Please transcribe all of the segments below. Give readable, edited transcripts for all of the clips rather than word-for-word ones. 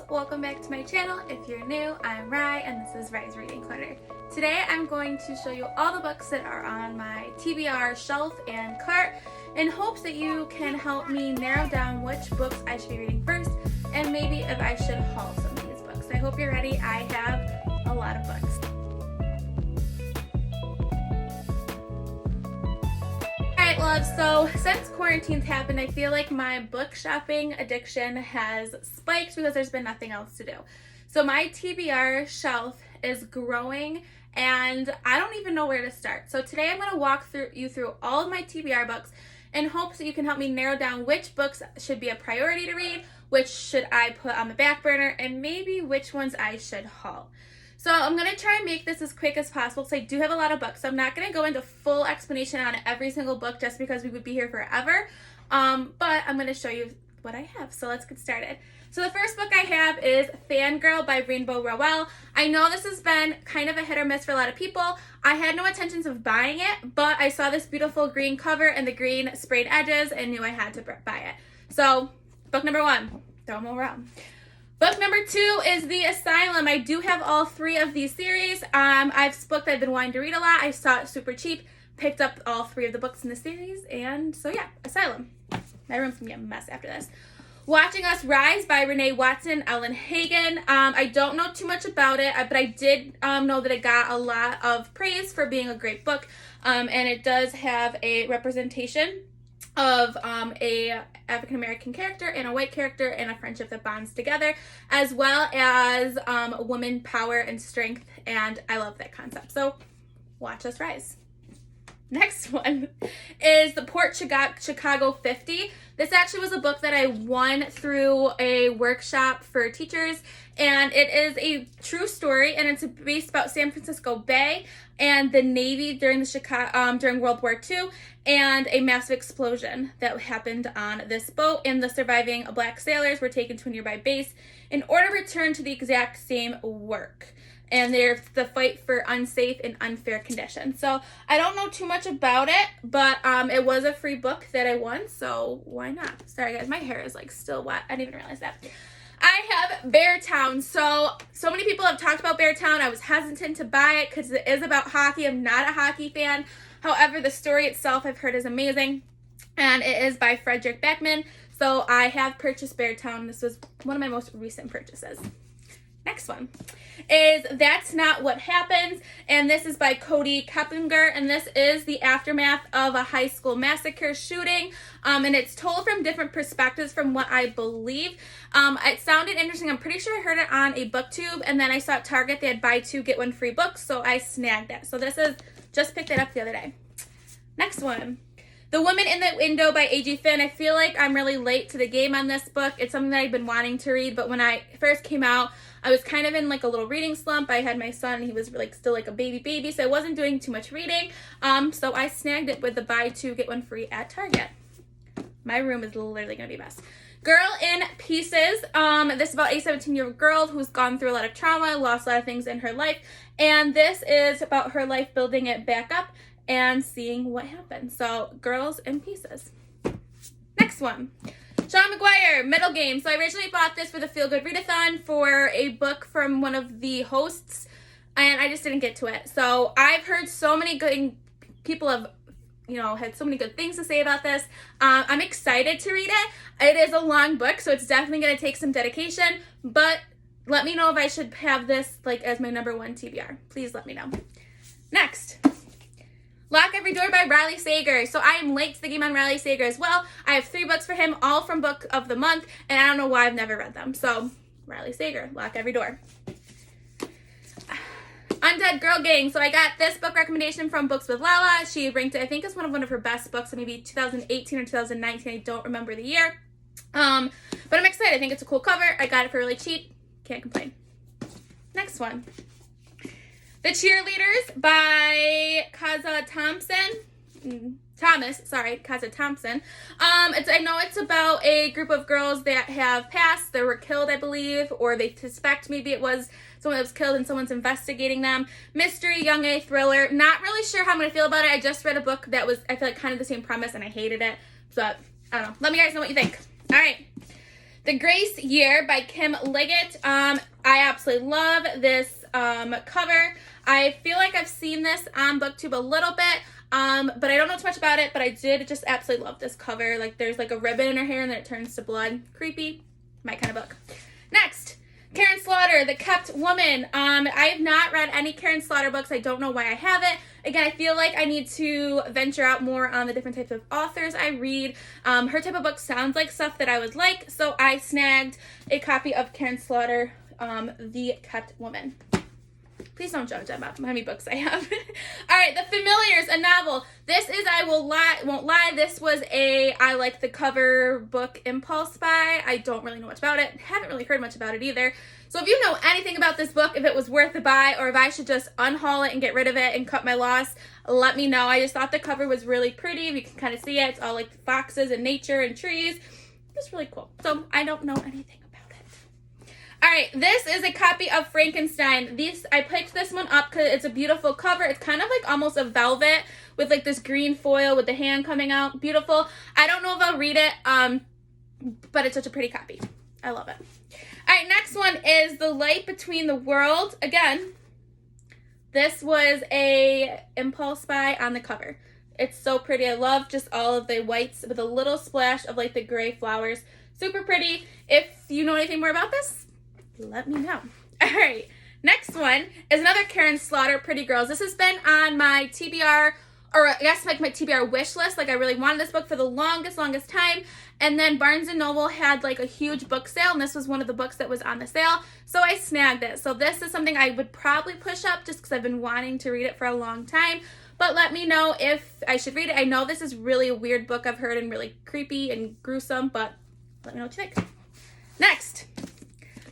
welcome back to my channel. If you're new, I'm Rye and this is Rye's Reading Corner. Today I'm going to show you all the books that are on my TBR shelf and cart in hopes that you can help me narrow down which books I should be reading first and maybe if I should haul some of these books. I hope you're ready. I have a lot of books. Alright loves, so since quarantine's happened, I feel like my book shopping addiction has spiked because there's been nothing else to do. So my TBR shelf is growing and I don't even know where to start. So today I'm going to walk you through all of my TBR books in hopes that you can help me narrow down which books should be a priority to read, which should I put on the back burner, and maybe which ones I should haul. So I'm going to try and make this as quick as possible because I do have a lot of books. So I'm not going to go into full explanation on every single book just because we would be here forever. But I'm going to show you what I have. So let's get started. So the first book I have is Fangirl by Rainbow Rowell. I know this has been kind of a hit or miss for a lot of people. I had no intentions of buying it, but I saw this beautiful green cover and the green sprayed edges and knew I had to buy it. So book number one, throw them all around. Book number two is The Asylum. I do have all three of these series. It's a book that I've been wanting to read a lot. I saw it super cheap, picked up all three of the books in the series, and so yeah, Asylum. My room's gonna be a mess after this. Watching Us Rise by Renee Watson, Ellen Hagen. I don't know too much about it, but I did know that it got a lot of praise for being a great book, and it does have a representation of a African American character and a white character and a friendship that bonds together, as well as woman power and strength, and I love that concept. So watch us rise. Next one is The Port Chicago 50. This actually was a book that I won through a workshop for teachers, and it is a true story, and it's based about San Francisco Bay and the Navy during during World War II, and a massive explosion that happened on this boat, and the surviving black sailors were taken to a nearby base in order to return to the exact same work. And there's the fight for unsafe and unfair conditions. So I don't know too much about it, but it was a free book that I won, so why not? Sorry guys, my hair is like still wet. I didn't even realize that. I have Beartown. So many people have talked about Beartown. I was hesitant to buy it because it is about hockey. I'm not a hockey fan. However, the story itself I've heard is amazing, and it is by Frederick Beckman. So I have purchased Beartown. This was one of my most recent purchases. Next one is That's Not What Happens, and this is by Cody Keppinger, and this is the aftermath of a high school massacre shooting, and it's told from different perspectives from what I believe. It sounded interesting. I'm pretty sure I heard it on a booktube, and then I saw at Target they had buy two, get one free books, so I snagged it. So this is, just picked it up the other day. Next one. The Woman in the Window by A.G. Finn. I feel like I'm really late to the game on this book. It's something that I've been wanting to read, but when I first came out, I was kind of in like a little reading slump. I had my son, and he was like still like a baby, so I wasn't doing too much reading. So I snagged it with the buy two, get one free at Target. My room is literally going to be a mess. Girl in Pieces. This is about a 17-year-old girl who's gone through a lot of trauma, lost a lot of things in her life, and this is about her life building it back up and seeing what happens. So, Girls in Pieces. Next one. Sean McGuire, Middle Game. So I originally bought this for the Feel Good Readathon for a book from one of the hosts, and I just didn't get to it. So I've heard so many good people have, had so many good things to say about this. I'm excited to read it. It is a long book, so it's definitely going to take some dedication, but let me know if I should have this like as my number one TBR. Please let me know. Next. Lock Every Door by Riley Sager. So I am late to the game on Riley Sager as well. I have 3 books for him, all from Book of the Month, and I don't know why I've never read them. So, Riley Sager, Lock Every Door. Undead Girl Gang. So I got this book recommendation from Books with Lala. She ranked it, I think, as one of her best books, maybe 2018 or 2019. I don't remember the year. But I'm excited. I think it's a cool cover. I got it for really cheap. Can't complain. Next one. The Cheerleaders by Kaza Thompson. I know it's about a group of girls that have passed. They were killed, I believe, or they suspect maybe it was someone that was killed and someone's investigating them. Mystery, young A thriller. Not really sure how I'm going to feel about it. I just read a book that was, I feel like, kind of the same premise, and I hated it. So, I don't know. Let me guys know what you think. All right. The Grace Year by Kim Liggett. I absolutely love this cover. I feel like I've seen this on BookTube a little bit, but I don't know too much about it, but I did just absolutely love this cover. Like, there's like a ribbon in her hair and then it turns to blood. Creepy. My kind of book. Next, Karen Slaughter, The Kept Woman. I have not read any Karen Slaughter books. I don't know why I haven't. Again, I feel like I need to venture out more on the different types of authors I read. Her type of book sounds like stuff that I would like, so I snagged a copy of Karen Slaughter, The Kept Woman. Please don't judge about how many books I have. All right, The Familiars, a novel. This is, I won't lie, this was a I like the cover book impulse buy. I don't really know much about it. Haven't really heard much about it either. So if you know anything about this book, if it was worth a buy, or if I should just unhaul it and get rid of it and cut my loss, let me know. I just thought the cover was really pretty. You can kind of see it. It's all like foxes and nature and trees. It's really cool. So I don't know anything about it. All right, this is a copy of Frankenstein. I picked this one up because it's a beautiful cover. It's kind of like almost a velvet with like this green foil with the hand coming out. Beautiful. I don't know if I'll read it, but it's such a pretty copy. I love it. All right, next one is The Light Between the World. Again, this was a impulse buy on the cover. It's so pretty. I love just all of the whites with a little splash of like the gray flowers. Super pretty. If you know anything more about this, let me know. All right, next one is another Karen Slaughter, Pretty Girls. This has been on my TBR, or I guess like my TBR wish list. Like, I really wanted this book for the longest time. And then Barnes & Noble had like a huge book sale, and this was one of the books that was on the sale. So I snagged it. So this is something I would probably push up just because I've been wanting to read it for a long time. But let me know if I should read it. I know this is really a weird book I've heard and really creepy and gruesome, but let me know what you think. Next,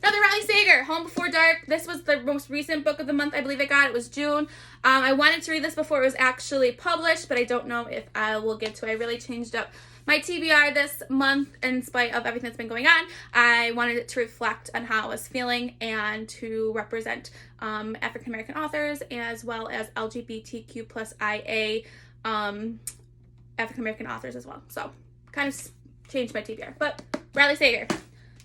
another Riley Sager, Home Before Dark. This was the most recent book of the month I believe I got. It was June. I wanted to read this before it was actually published, but I don't know if I will get to. I really changed up my TBR this month in spite of everything that's been going on. I wanted it to reflect on how I was feeling and to represent African American authors as well as LGBTQ plus IA African American authors as well. So kind of changed my TBR, but Riley Sager.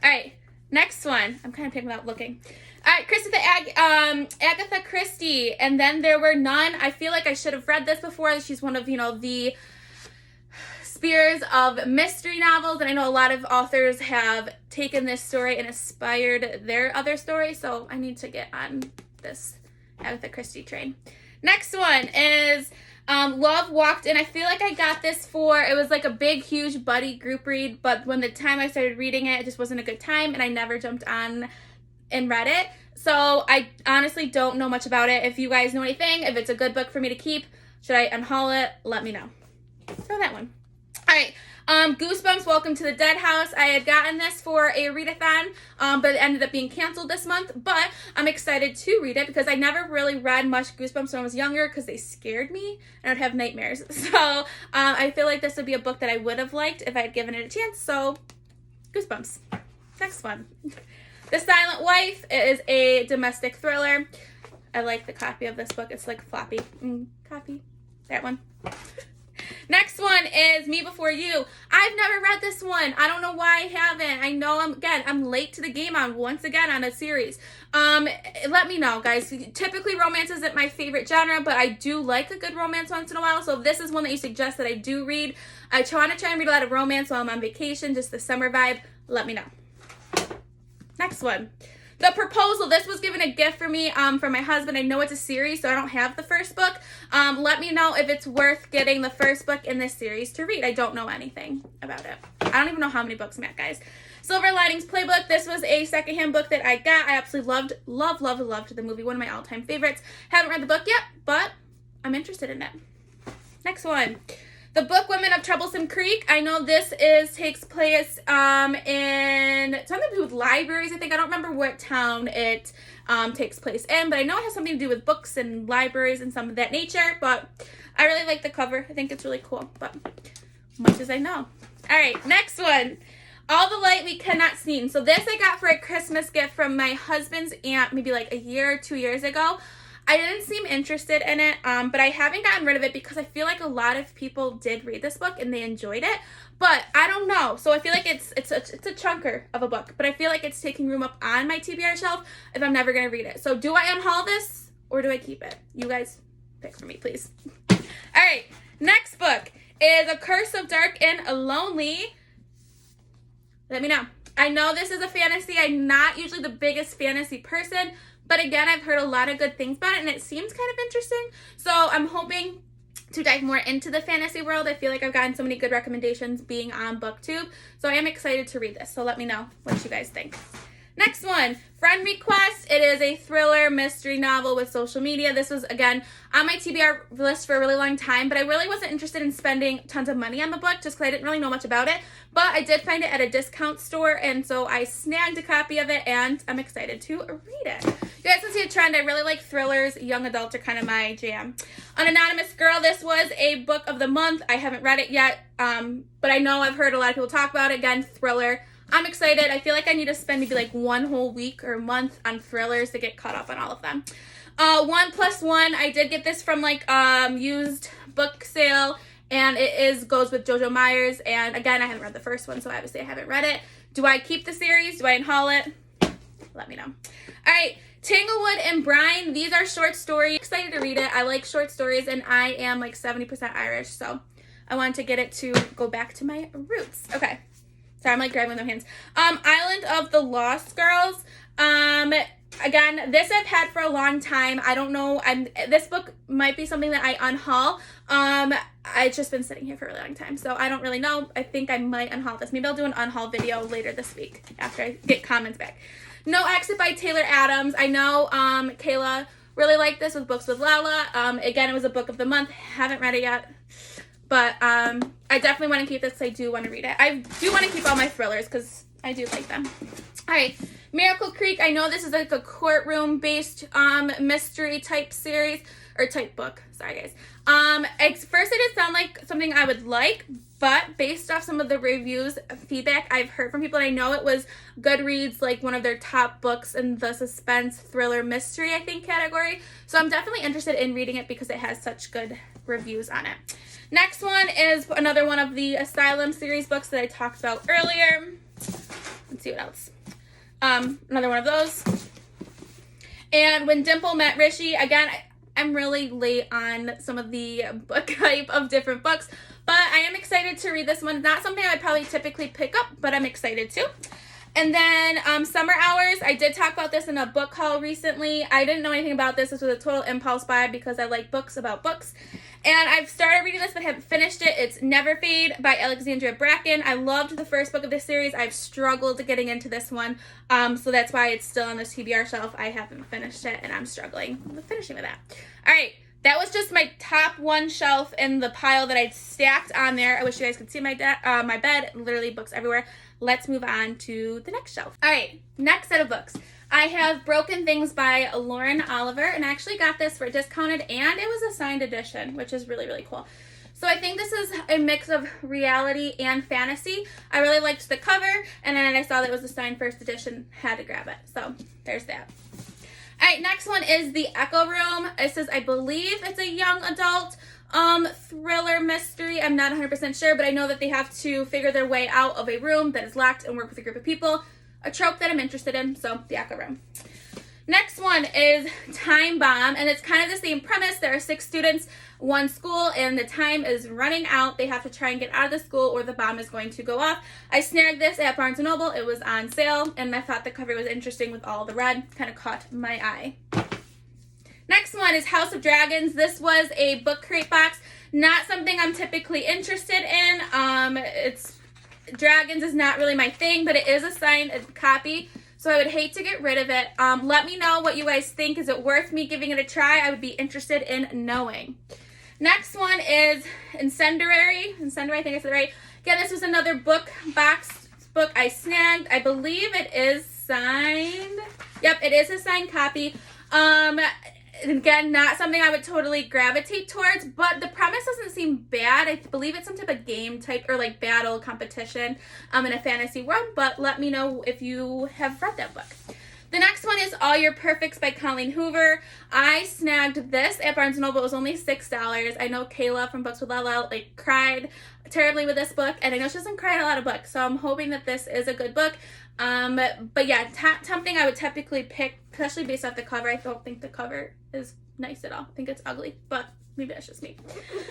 All right, next one. I'm kind of picking without looking. All right, Agatha Christie, And Then There Were None. I feel like I should have read this before. She's one of, the spears of mystery novels, and I know a lot of authors have taken this story and inspired their other stories, so I need to get on this Agatha Christie train. Next one is Love Walked In. I feel like I got this it was like a big, huge buddy group read, but when the time I started reading it, it just wasn't a good time, and I never jumped on and read it. So I honestly don't know much about it. If you guys know anything, if it's a good book for me to keep, should I unhaul it? Let me know. So that one. All right, Goosebumps, Welcome to the Dead House. I had gotten this for a readathon, but it ended up being canceled this month. But I'm excited to read it because I never really read much Goosebumps when I was younger because they scared me and I'd have nightmares. So I feel like this would be a book that I would have liked if I had given it a chance. So Goosebumps. Next one. The Silent Wife is a domestic thriller. I like the copy of this book. It's like floppy. Copy. That one. Next one is Me Before You. I've never read this one. I don't know why I haven't. I know I'm late to the game once again on a series. Let me know, guys. Typically romance isn't my favorite genre, but I do like a good romance once in a while. So if this is one that you suggest that I do read, I want to try and read a lot of romance while I'm on vacation, just the summer vibe. Let me know. Next one. The Proposal. This was given a gift for me from my husband. I know it's a series, so I don't have the first book. Let me know if it's worth getting the first book in this series to read. I don't know anything about it. I don't even know how many books I'm at, guys. Silver Linings Playbook. This was a secondhand book that I got. I absolutely loved the movie. One of my all-time favorites. Haven't read the book yet, but I'm interested in it. Next one. The Book Women of Troublesome Creek. I know this takes place in something to do with libraries, I think. I don't remember what town it takes place in, but I know it has something to do with books and libraries and some of that nature, but I really like the cover. I think it's really cool, but much as I know. All right, next one. All the Light We Cannot See. So this I got for a Christmas gift from my husband's aunt maybe like a year or 2 years ago. I didn't seem interested in it, but I haven't gotten rid of it because I feel like a lot of people did read this book and they enjoyed it. But I don't know. So I feel like it's a chunker of a book, but I feel like it's taking room up on my TBR shelf if I'm never going to read it. So do I unhaul this or do I keep it? You guys pick for me, please. All right. Next book is A Curse of Dark and Lonely. Let me know. I know this is a fantasy. I'm not usually the biggest fantasy person, but again, I've heard a lot of good things about it and it seems kind of interesting. So I'm hoping to dive more into the fantasy world. I feel like I've gotten so many good recommendations being on BookTube. So I am excited to read this. So let me know what you guys think. Next one, Friend Request. It is a thriller mystery novel with social media. This was, again, on my TBR list for a really long time, but I really wasn't interested in spending tons of money on the book just because I didn't really know much about it. But I did find it at a discount store, and so I snagged a copy of it, and I'm excited to read it. You guys can see a trend. I really like thrillers. Young adults are kind of my jam. Unanonymous Girl. This was a book of the month. I haven't read it yet, but I know I've heard a lot of people talk about it. Again, thriller. I'm excited. I feel like I need to spend maybe like one whole week or month on thrillers to get caught up on all of them. 1+1. I did get this from like used book sale, and it goes with Jojo Myers. And again, I haven't read the first one, so obviously I haven't read it. Do I keep the series? Do I unhaul it? Let me know. All right. Tanglewood and Brine. These are short stories. I'm excited to read it. I like short stories, and I am like 70% Irish, so I wanted to get it to go back to my roots. Okay. Sorry, I'm like grabbing with my hands. Island of the Lost Girls. Again, this I've had for a long time. I don't know. This book might be something that I unhaul. It's just been sitting here for a really long time, so I don't really know. I think I might unhaul this. Maybe I'll do an unhaul video later this week after I get comments back. No Exit by Taylor Adams. I know Kayla really liked this with Books with Lala. Again, it was a book of the month. Haven't read it yet. But I definitely want to keep this because I do want to read it. I do want to keep all my thrillers because I do like them. All right. Miracle Creek. I know this is like a courtroom-based mystery type series or type book. Sorry, guys. At first, it did sound like something I would like, but based off some of the reviews, feedback I've heard from people, and I know it was Goodreads, like one of their top books in the suspense, thriller, mystery, I think, category. So I'm definitely interested in reading it because it has such good reviews on it. Next one is another one of the Asylum series books that I talked about earlier. Let's see what else. Another one of those. And When Dimple Met Rishi. Again, I'm really late on some of the book hype of different books, but I am excited to read this one. Not something I would probably typically pick up, but I'm excited to. And then Summer Hours. I did talk about this in a book haul recently. I didn't know anything about this. This was a total impulse buy because I like books about books. And I've started reading this but haven't finished it. It's Never Fade by Alexandria Bracken. I loved the first book of this series. I've struggled getting into this one. So that's why it's still on the TBR shelf. I haven't finished it and I'm struggling with finishing with that. All right. That was just my top one shelf in the pile that I'd stacked on there. I wish you guys could see my bed. Literally books everywhere. Let's move on to the next shelf. All right. Next set of books. I have Broken Things by Lauren Oliver, and I actually got this for discounted, and it was a signed edition, which is really, really cool. So I think this is a mix of reality and fantasy. I really liked the cover, and then I saw that it was a signed first edition, had to grab it. So there's that. All right, next one is The Echo Room. This is, I believe it's a young adult thriller mystery. I'm not 100% sure, but I know that they have to figure their way out of a room that is locked and work with a group of people. A trope that I'm interested in, so The Echo Room. Next one is Time Bomb, and it's kind of the same premise. There are 6 students, one school, and the time is running out. They have to try and get out of the school or the bomb is going to go off. I snagged this at Barnes & Noble. It was on sale, and I thought the cover was interesting with all the red. Kind of caught my eye. Next one is House of Dragons. This was a book crate box. Not something I'm typically interested in. Dragons is not really my thing, but it is a signed copy, so I would hate to get rid of it. Let me know what you guys think. Is it worth me giving it a try? I would be interested in knowing. Next one is Incendiary. Incendiary, I think I said it right. Again, this was another book book I snagged. I believe it is signed. Yep, it is a signed copy. Again, not something I would totally gravitate towards, but the premise doesn't seem bad. I believe it's some type of game type or like battle competition in a fantasy world, but let me know if you have read that book. The next one is All Your Perfects by Colleen Hoover. I snagged this at Barnes & Noble. It was only $6. I know Kayla from Books with Lala like cried terribly with this book, and I know she doesn't cry in a lot of books, so I'm hoping that this is a good book. But yeah, tempting I would typically pick, especially based off the cover. I don't think the cover is nice at all. I think it's ugly, but maybe that's just me.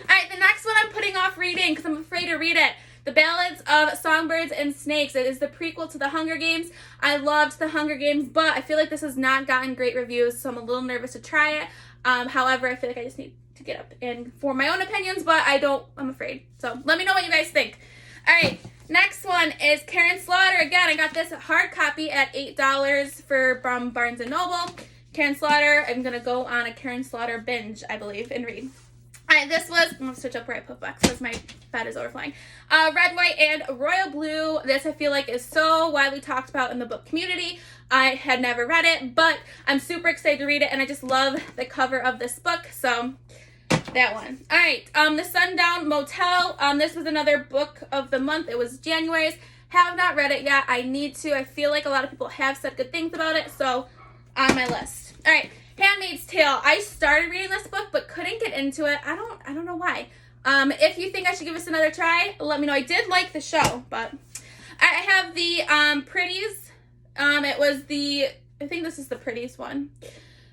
Alright, the next one I'm putting off reading because I'm afraid to read it. The Ballads of Songbirds and Snakes. It is the prequel to The Hunger Games. I loved The Hunger Games, but I feel like this has not gotten great reviews, so I'm a little nervous to try it. However, I feel like I just need to get up and form my own opinions, but I'm afraid. So let me know what you guys think. Alright, next one is Karen Slaughter. Again, I got this hard copy at $8 from Barnes & Noble. Karen Slaughter, I'm going to go on a Karen Slaughter binge, I believe, and read. Alright, this was, I'm going to switch up where I put books because my bed is overflowing. Red, White, and Royal Blue. This I feel like is so widely talked about in the book community. I had never read it, but I'm super excited to read it, and I just love the cover of this book, so that one. Alright, The Sundown Motel. This was another book of the month. It was January's. Have not read it yet. I need to. I feel like a lot of people have said good things about it, so on my list. Alright, Handmaid's Tale. I started reading this book but couldn't get into it. I don't know why. If you think I should give this another try, let me know. I did like the show, but I have the Pretties. I think this is the Pretties one.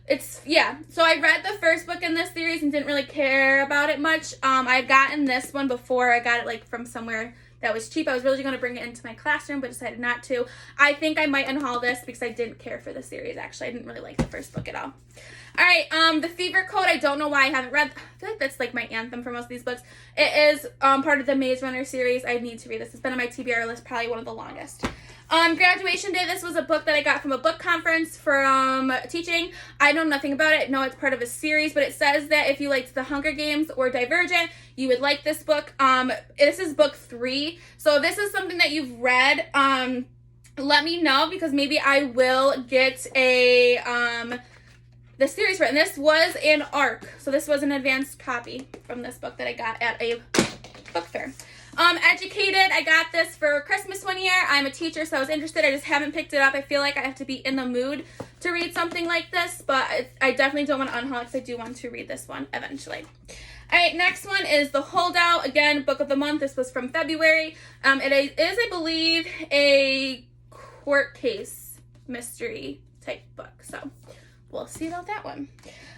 So I read the first book in this series and didn't really care about it much. I had gotten this one before. I got it like from somewhere that was cheap. I was really going to bring it into my classroom, but decided not to. I think I might unhaul this because I didn't care for the series, actually. I didn't really like the first book at all. Alright, The Fever Code. I don't know why I haven't read. I feel like that's like my anthem for most of these books. It is part of the Maze Runner series. I need to read this. It's been on my TBR list, probably one of the longest. Graduation Day. This was a book that I got from a book conference from teaching. I know nothing about it. No, it's part of a series, but it says that if you liked The Hunger Games or Divergent, you would like this book. This is book 3. So if this is something that you've read, let me know because maybe I will get the series for it. And this was an ARC. So this was an advanced copy from this book that I got at a book fair. Educated. I got this for Christmas one year. I'm a teacher, so I was interested. I just haven't picked it up. I feel like I have to be in the mood to read something like this, but I definitely don't want to unhaul it because I do want to read this one eventually. Alright, next one is The Holdout. Again, book of the month. This was from February. It is, I believe, a court case mystery type book, so we'll see about that one.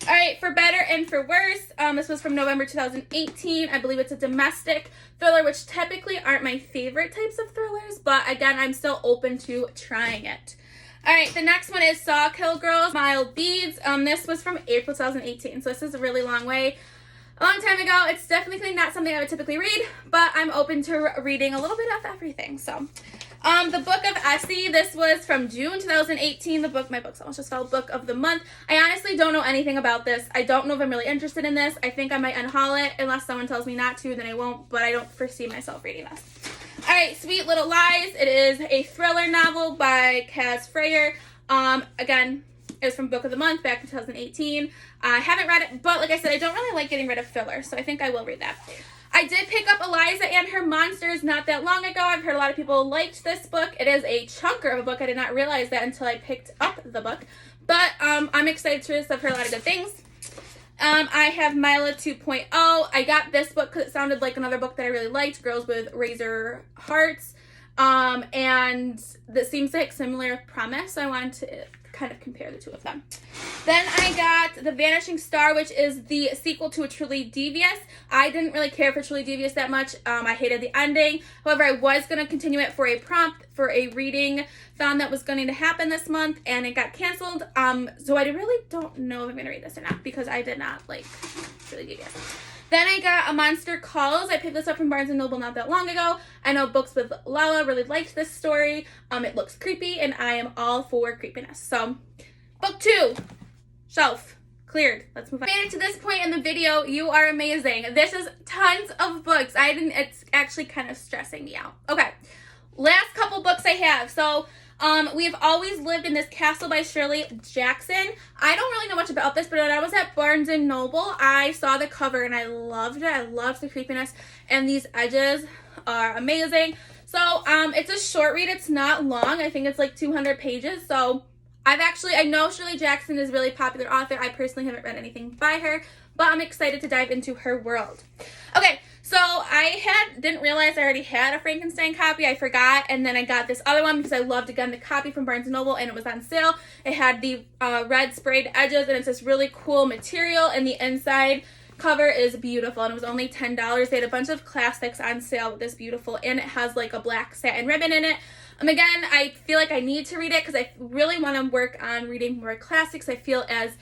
Alright, For Better and For Worse. This was from November 2018. I believe it's a domestic thriller, which typically aren't my favorite types of thrillers, but again, I'm still open to trying it. Alright, the next one is Sawkill Girls, Mild Beads. This was from April 2018, so this is a really long time ago. It's definitely not something I would typically read, but I'm open to reading a little bit of everything, so. The Book of Essie. This was from June 2018. My book's almost just called Book of the Month. I honestly don't know anything about this. I don't know if I'm really interested in this. I think I might unhaul it unless someone tells me not to, then I won't, but I don't foresee myself reading this. Alright, Sweet Little Lies. It is a thriller novel by Kaz Freyer. Again, it was from Book of the Month back in 2018. I haven't read it, but like I said, I don't really like getting rid of filler, so I think I will read that. I did pick up Eliza and Her Monsters not that long ago. I've heard a lot of people liked this book. It is a chunker of a book. I did not realize that until I picked up the book. But I'm excited to read this. I've heard a lot of good things. I have Mila 2.0. I got this book because it sounded like another book that I really liked, Girls with Razor Hearts. And that seems like similar premise, so I wanted to kind of compare the two of them. Then I got The Vanishing Star, which is the sequel to A Truly Devious. I didn't really care for Truly Devious that much. I hated the ending. However, I was going to continue it for a prompt for a reading found that was going to happen this month, and it got canceled. So I really don't know if I'm going to read this or not because I did not like Truly Devious. Then I got A Monster Calls. I picked this up from Barnes & Noble not that long ago. I know Books with Lala really liked this story. It looks creepy, and I am all for creepiness. So, book 2, shelf, cleared. Let's move on. If you made it to this point in the video, you are amazing. This is tons of books. It's actually kind of stressing me out. Okay, last couple books I have. So, We've Always Lived in This Castle by Shirley Jackson. I don't really know much about this, but when I was at Barnes & Noble, I saw the cover and I loved it. I loved the creepiness, and these edges are amazing. So, it's a short read. It's not long. I think it's like 200 pages, so I know Shirley Jackson is a really popular author. I personally haven't read anything by her, but I'm excited to dive into her world. Okay, so I didn't realize I already had a Frankenstein copy. I forgot, and then I got this other one because I loved, again, the copy from Barnes & Noble, and it was on sale. It had the red sprayed edges, and it's this really cool material, and the inside cover is beautiful, and it was only $10. They had a bunch of classics on sale with this beautiful, and it has like a black satin ribbon in it. Again, I feel like I need to read it because I really want to work on reading more classics. I feel as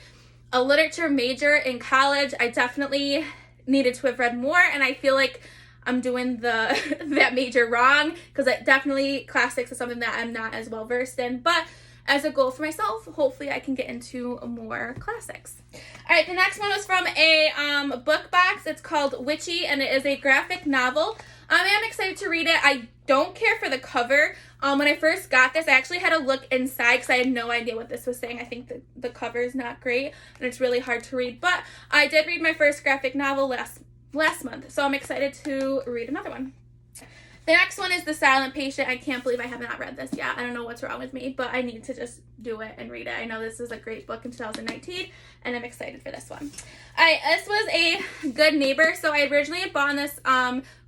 a literature major in college, I definitely needed to have read more, and I feel like I'm doing that major wrong because definitely classics is something that I'm not as well versed in, but as a goal for myself, hopefully I can get into more classics. All right, the next one was from a book box. It's called Witchy, and it is a graphic novel. I am excited to read it. I don't care for the cover. When I first got this, I actually had to look inside because I had no idea what this was saying. I think the cover is not great, and it's really hard to read. But I did read my first graphic novel last month, so I'm excited to read another one. The next one is The Silent Patient. I can't believe I have not read this yet. I don't know what's wrong with me, but I need to just do it and read it. I know this is a great book in 2019, and I'm excited for this one. This was A Good Neighbor. So I originally had bought this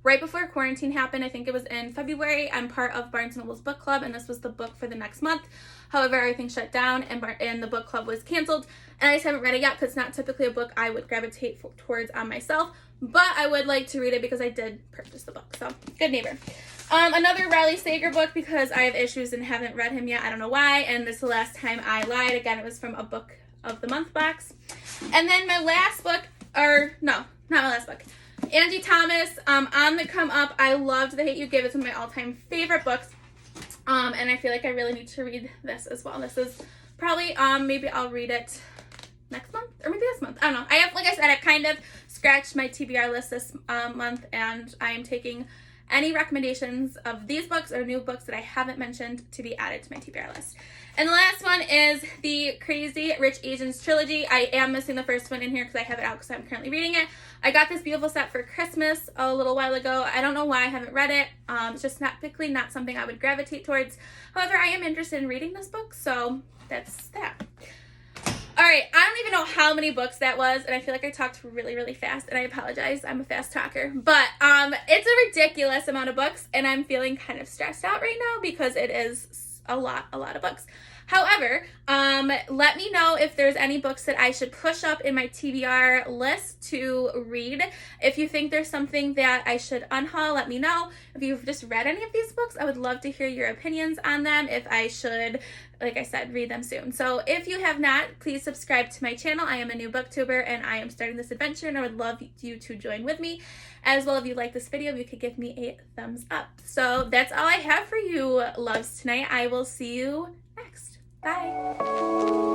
right before quarantine happened. I think it was in February. I'm part of Barnes & Noble's book club, and this was the book for the next month. However, everything shut down, and the book club was canceled, and I just haven't read it yet because it's not typically a book I would gravitate towards on myself, but I would like to read it because I did purchase the book. So, Good Neighbor. Another Riley Sager book because I have issues and haven't read him yet. I don't know why, and this is the last time I lied. Again, it was from a book of the month box. And then my last book, not my last book, Angie Thomas, On the Come Up. I loved The Hate U Give. It's one of my all-time favorite books, and I feel like I really need to read this as well. This is probably, maybe I'll read it next month or maybe this month. I don't know. Like I said, I kind of scratched my TBR list this month, and I am taking any recommendations of these books or new books that I haven't mentioned to be added to my TBR list. And the last one is the Crazy Rich Asians trilogy. I am missing the first one in here because I have it out because I'm currently reading it. I got this beautiful set for Christmas a little while ago. I don't know why I haven't read it. It's just typically not something I would gravitate towards. However, I am interested in reading this book, so that's that. All right, I don't even know how many books that was, and I feel like I talked really, really fast, and I apologize. I'm a fast talker, but it's a ridiculous amount of books, and I'm feeling kind of stressed out right now because it is a lot of books. However, let me know if there's any books that I should push up in my TBR list to read. If you think there's something that I should unhaul, let me know. If you've just read any of these books, I would love to hear your opinions on them, if I should, like I said, read them soon. So if you have not, please subscribe to my channel. I am a new booktuber, and I am starting this adventure, and I would love you to join with me. As well, if you like this video, you could give me a thumbs up. So that's all I have for you, loves, tonight. I will see you next. Bye.